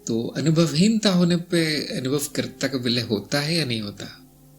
तो अनुभवहीनता होने पे अनुभवकर्ता का विलय होता है या नहीं होता?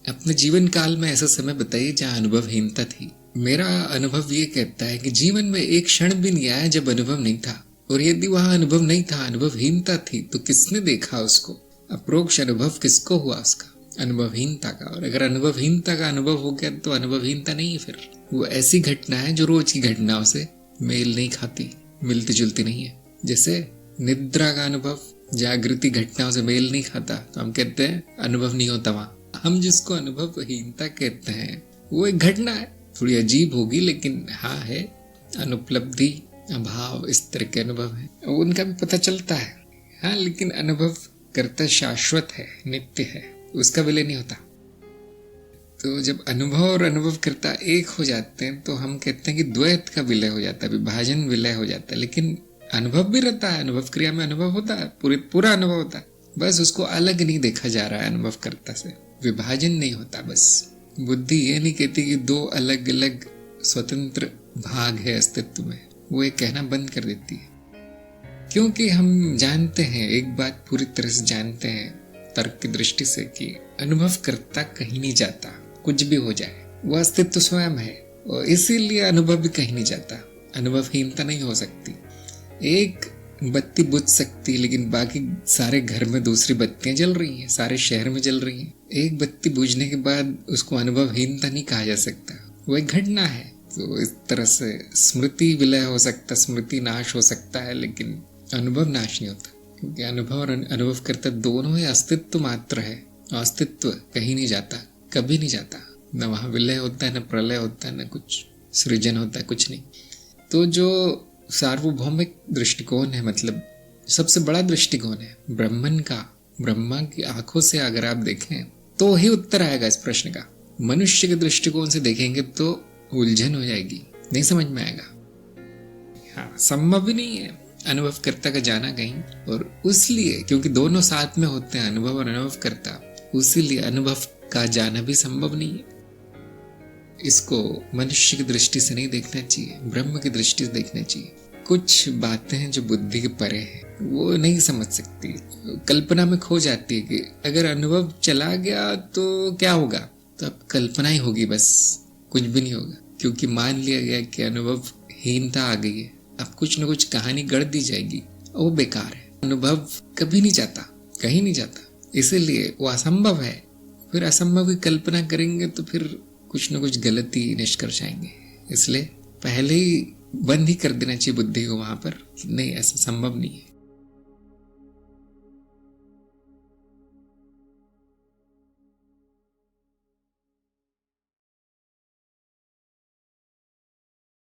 अपने जीवन काल में ऐसा समय बताइए जहाँ अनुभवहीनता थी। मेरा अनुभव ये कहता है कि जीवन में एक क्षण भी नहीं आया जब अनुभव नहीं था, और यदि वहां अनुभव नहीं था, अनुभवहीनता थी, तो किसने देखा उसको? अप्रोक्ष अनुभव किसको हुआ उसका? अनुभवहीनता का। और अगर अनुभवहीनता का अनुभव हो गया तो अनुभवहीनता नहीं है, फिर वो ऐसी घटना है जो रोज की घटनाओं से मेल नहीं खाती, मिलती जुलती नहीं है। जैसे निद्रा का अनुभव जागृति घटनाओं से मेल नहीं खाता, तो हम कहते हैं अनुभव नहीं होता वहां। हम जिसको अनुभवहीनता कहते हैं वो एक घटना है, थोड़ी अजीब होगी लेकिन हाँ है। अनुपलब्धि, अभाव, इस तरह के अनुभव है, उनका भी पता चलता है। हाँ, लेकिन अनुभव करता शाश्वत है, नित्य है, उसका विलय नहीं होता। तो जब अनुभव और अनुभव करता एक हो जाते हैं तो हम कहते हैं कि द्वैत का विलय हो जाता है, विभाजन विलय हो जाता है। लेकिन अनुभव भी रहता है, अनुभव क्रिया में अनुभव होता है, पूरा अनुभव होता है, बस उसको अलग नहीं देखा जा रहा है अनुभव कर्ता से, विभाजन नहीं होता। बस बुद्धि ये नहीं कहती कि दो अलग अलग स्वतंत्र भाग है अस्तित्व में, वो ये कहना बंद कर देती है। क्योंकि हम जानते हैं, एक बात पूरी तरह से जानते हैं तर्क की दृष्टि से, कि अनुभव करता कहीं नहीं जाता, कुछ भी हो जाए, वह अस्तित्व स्वयं है, और इसीलिए अनुभव भी कहीं नहीं जाता। अनुभवहीनता नहीं हो सकती। एक बत्ती बुझ सकती, लेकिन बाकी सारे घर में दूसरी बत्तियां जल रही हैं, सारे शहर में जल रही हैं। एक बत्ती बुझने के बाद उसको अनुभवहीनता नहीं कहा जा सकता, वो एक घटना है। तो इस तरह से स्मृति विलय हो सकता, स्मृति नाश हो सकता है, लेकिन अनुभव नाश नहीं होता, क्योंकि अनुभव और अनुभव करता दोनों ही अस्तित्व मात्र है। अस्तित्व कहीं नहीं जाता, कभी नहीं जाता, न वहां विलय होता है, न प्रलय होता है, न कुछ सृजन होता है, कुछ नहीं। तो जो सार्वभौमिक दृष्टिकोण है, मतलब सबसे बड़ा दृष्टिकोण है ब्रह्मन का, ब्रह्मा की आंखों से अगर आप देखें तो ही उत्तर आएगा इस प्रश्न का। मनुष्य के दृष्टिकोण से देखेंगे तो उलझन हो जाएगी, नहीं समझ में आएगा। हाँ, संभव ही नहीं है अनुभवकर्ता का जाना कहीं, और उसलिए क्योंकि दोनों साथ में होते हैं, अनुभव और अनुभवकर्ता, उसीलिए अनुभव का जाना भी संभव नहीं है। इसको मनुष्य की दृष्टि से नहीं देखना चाहिए, ब्रह्म की दृष्टि से देखना चाहिए। कुछ बातें हैं जो बुद्धि के परे हैं, वो नहीं समझ सकती, कल्पना में खो जाती है कि अगर अनुभव चला गया तो क्या होगा, तो अब कल्पना ही होगी, बस कुछ भी नहीं होगा, क्योंकि मान लिया गया कि अनुभवहीनता आ गई है। अब कुछ न कुछ कहानी गढ़ दी जाएगी, और वो बेकार है। अनुभव कभी नहीं जाता, कहीं नहीं जाता, इसीलिए वो असंभव है। फिर असंभव की कल्पना करेंगे तो फिर कुछ न कुछ गलती निष्कर्ष आएंगे। इसलिए पहले ही बंद ही कर देना चाहिए बुद्धि को वहां पर, नहीं, ऐसा संभव नहीं है।